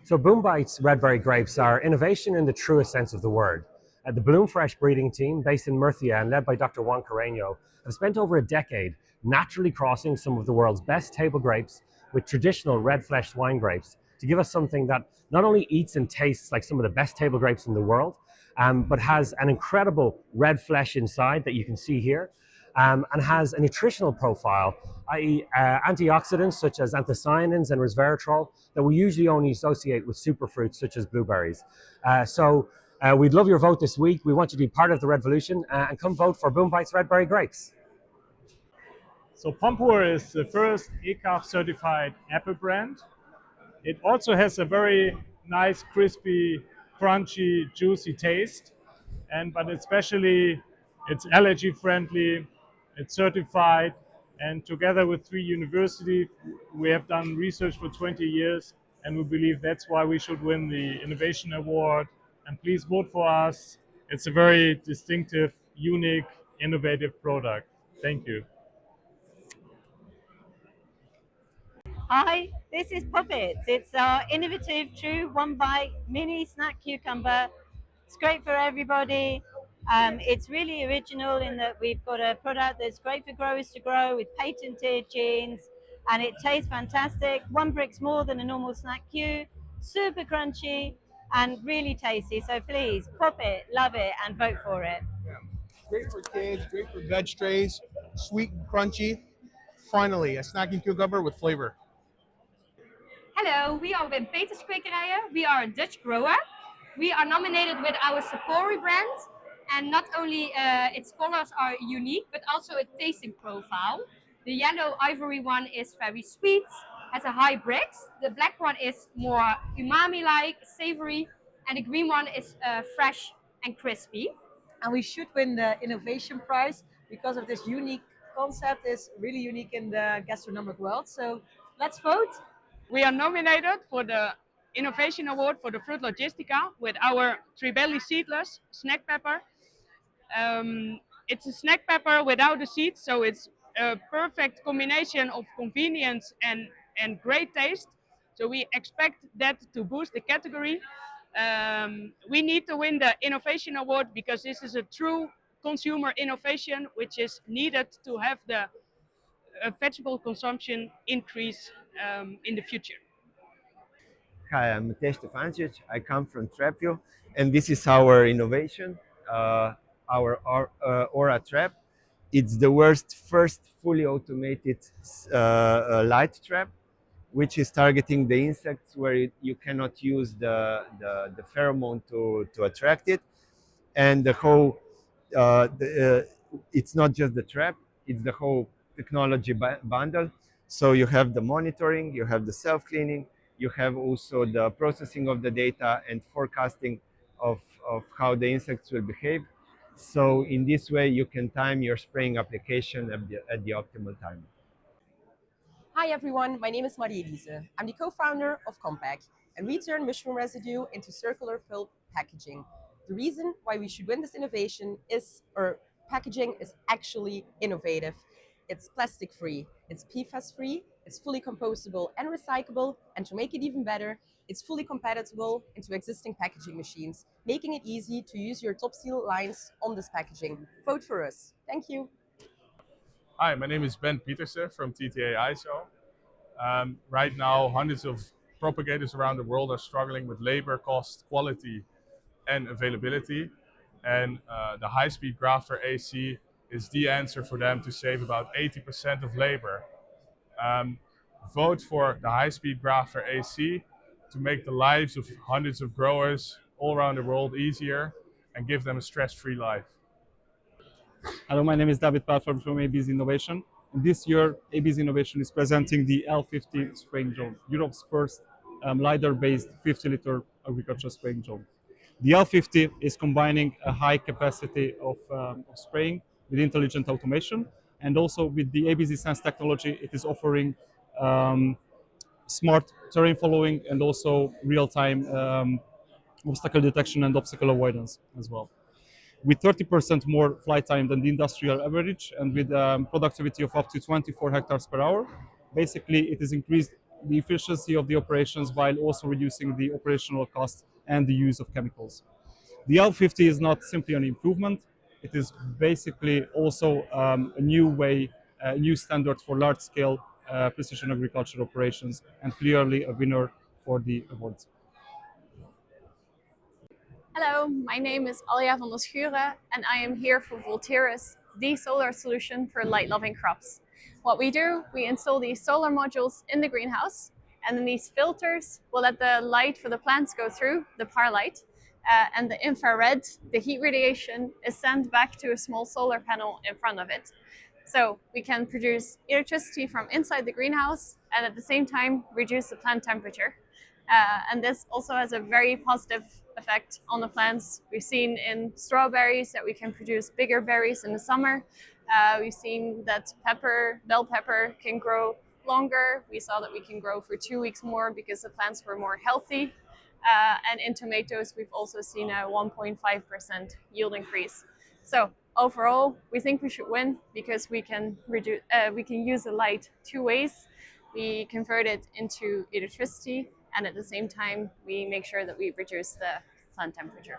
So Boom Bites red berry grapes are innovation in the truest sense of the word. The Bloom Fresh breeding team, based in Murcia and led by Dr. Juan Carreño, have spent over a decade naturally crossing some of the world's best table grapes with traditional red-fleshed wine grapes to give us something that not only eats and tastes like some of the best table grapes in the world, but has an incredible red flesh inside that you can see here, and has a nutritional profile, i.e. Antioxidants such as anthocyanins and resveratrol that we usually only associate with superfruits such as blueberries. We'd love your vote this week. We want you to be part of the revolution and come vote for Boom Bites Red Berry Grapes. So POMPUR is the first ECAF certified apple brand. It also has a very nice, crispy, crunchy, juicy taste, but especially it's allergy friendly, it's certified, and together with 3 universities, we have done research for 20 years, and we believe that's why we should win the Innovation Award. And please vote for us. It's a very distinctive, unique, innovative product. Thank you. Hi, this is Puppets. It's our innovative, true one-bite mini snack cucumber. It's great for everybody. It's really original in that we've got a product that's great for growers to grow with patented genes, and it tastes fantastic. 1 bricks more than a normal snack cue, super crunchy and really tasty. So please, pop it, love it, and vote for it. Yeah. Great for kids, great for veg trays, sweet and crunchy. Finally, a snacking cucumber with flavor. Hello, we are with Peters Kwekerijen. We are a Dutch grower. We are nominated with our Sapori brand, and not only its colors are unique, but also a tasting profile. The yellow ivory one is very sweet, has a high brix. The black one is more umami-like, savory, and the green one is fresh and crispy. And we should win the innovation prize because of this unique concept. Is really unique in the gastronomic world. So let's vote. We are nominated for the Innovation Award for the FRUIT LOGISTICA with our Tribelli seedless snack pepper. It's a snack pepper without the seeds, so it's a perfect combination of convenience and great taste. So we expect that to boost the category. We need to win the Innovation Award because this is a true consumer innovation which is needed to have the vegetable consumption increase in the future. Hi, I'm Matej Stefancic. I come from Trapview, and this is our innovation, our Aura trap. It's the world's first fully automated light trap, which is targeting the insects where you cannot use the pheromone to attract it. And the whole, it's not just the trap, it's the whole technology bundle. So you have the monitoring, you have the self-cleaning, you have also the processing of the data and forecasting of how the insects will behave. So in this way, you can time your spraying application at the optimal time. Hi everyone, my name is Marie-Elise. I'm the co-founder of Compact, and we turn mushroom residue into circular pulp packaging. The reason why we should win this innovation is, packaging is actually innovative. It's plastic free, it's PFAS free, it's fully compostable and recyclable, and to make it even better, it's fully compatible into existing packaging machines, making it easy to use your top seal lines on this packaging. Vote for us. Thank you. Hi, my name is Ben Pietersen from TTA ISO. Right now, hundreds of propagators around the world are struggling with labor, cost, quality, and availability. And the high-speed grafter AC is the answer for them to save about 80% of labor. Vote for the high-speed grafter AC to make the lives of hundreds of growers all around the world easier and give them a stress-free life. Hello, my name is David Platform from AB's Innovation. And this year, AB's Innovation is presenting the L50 spraying drone, Europe's first LiDAR-based 50-liter agricultural spraying drone. The L50 is combining a high capacity of spraying with intelligent automation, and also with the ABZ Sense technology, it is offering smart terrain following and also real-time obstacle detection and obstacle avoidance as well. With 30% more flight time than the industrial average, and with productivity of up to 24 hectares per hour, basically it is increased the efficiency of the operations while also reducing the operational costs and the use of chemicals. The L50 is not simply an improvement, it is basically also a new way, a new standard for large-scale precision agriculture operations, and clearly a winner for the awards. Hello, my name is Alja van der Schuren and I am here for Volteris, the solar solution for light-loving crops. What we do, we install these solar modules in the greenhouse, and then these filters will let the light for the plants go through, the PAR light, and the infrared, the heat radiation, is sent back to a small solar panel in front of it. So we can produce electricity from inside the greenhouse and at the same time reduce the plant temperature. And this also has a very positive effect on the plants. We've seen in strawberries that we can produce bigger berries in the summer. We've seen that bell pepper can grow longer. We saw that we can grow for 2 weeks more because the plants were more healthy. And in tomatoes, we've also seen a 1.5% yield increase. So overall, we think we should win because we can use the light 2 ways. We convert it into electricity, and at the same time, we make sure that we reduce the plant temperature.